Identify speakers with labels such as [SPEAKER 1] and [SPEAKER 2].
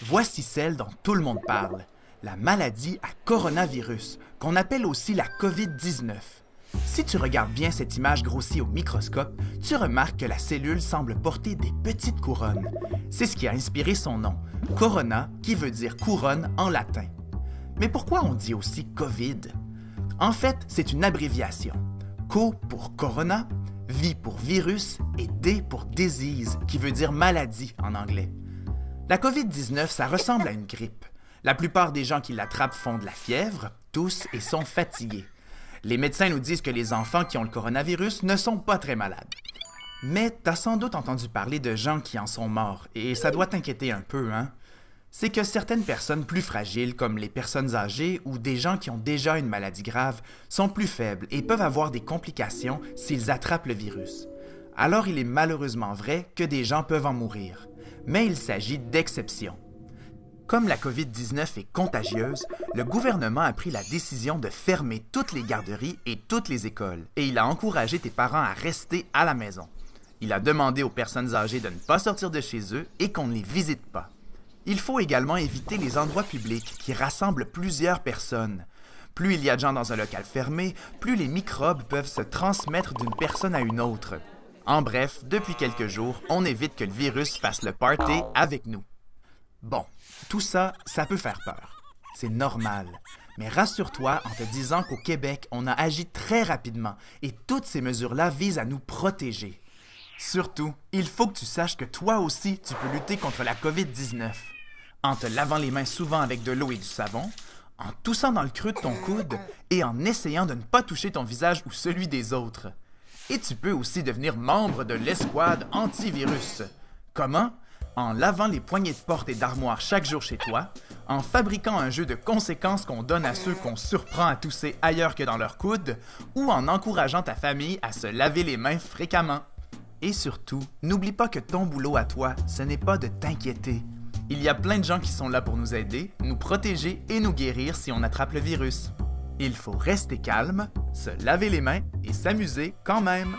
[SPEAKER 1] Voici celle dont tout le monde parle, la maladie à coronavirus, qu'on appelle aussi la COVID-19. Si tu regardes bien cette image grossie au microscope, tu remarques que la cellule semble porter des petites couronnes. C'est ce qui a inspiré son nom, corona, qui veut dire couronne en latin. Mais pourquoi on dit aussi COVID? En fait, c'est une abréviation. Co pour corona, V pour virus et D pour disease, qui veut dire maladie en anglais. La COVID-19, ça ressemble à une grippe. La plupart des gens qui l'attrapent font de la fièvre, toussent et sont fatigués. Les médecins nous disent que les enfants qui ont le coronavirus ne sont pas très malades. Mais t'as sans doute entendu parler de gens qui en sont morts, et ça doit t'inquiéter un peu, hein? C'est que certaines personnes plus fragiles, comme les personnes âgées ou des gens qui ont déjà une maladie grave, sont plus faibles et peuvent avoir des complications s'ils attrapent le virus. Alors il est malheureusement vrai que des gens peuvent en mourir. Mais il s'agit d'exceptions. Comme la COVID-19 est contagieuse, le gouvernement a pris la décision de fermer toutes les garderies et toutes les écoles, et il a encouragé tes parents à rester à la maison. Il a demandé aux personnes âgées de ne pas sortir de chez eux et qu'on ne les visite pas. Il faut également éviter les endroits publics qui rassemblent plusieurs personnes. Plus il y a de gens dans un local fermé, plus les microbes peuvent se transmettre d'une personne à une autre. En bref, depuis quelques jours, on évite que le virus fasse le party avec nous. Bon, tout ça, ça peut faire peur. C'est normal. Mais rassure-toi en te disant qu'au Québec, on a agi très rapidement et toutes ces mesures-là visent à nous protéger. Surtout, il faut que tu saches que toi aussi, tu peux lutter contre la COVID-19. En te lavant les mains souvent avec de l'eau et du savon, en toussant dans le creux de ton coude et en essayant de ne pas toucher ton visage ou celui des autres. Et tu peux aussi devenir membre de l'escouade antivirus. Comment? En lavant les poignées de porte et d'armoire chaque jour chez toi, en fabriquant un jeu de conséquences qu'on donne à ceux qu'on surprend à tousser ailleurs que dans leur coude, ou en encourageant ta famille à se laver les mains fréquemment. Et surtout, n'oublie pas que ton boulot à toi, ce n'est pas de t'inquiéter. Il y a plein de gens qui sont là pour nous aider, nous protéger et nous guérir si on attrape le virus. Il faut rester calme, se laver les mains et s'amuser quand même.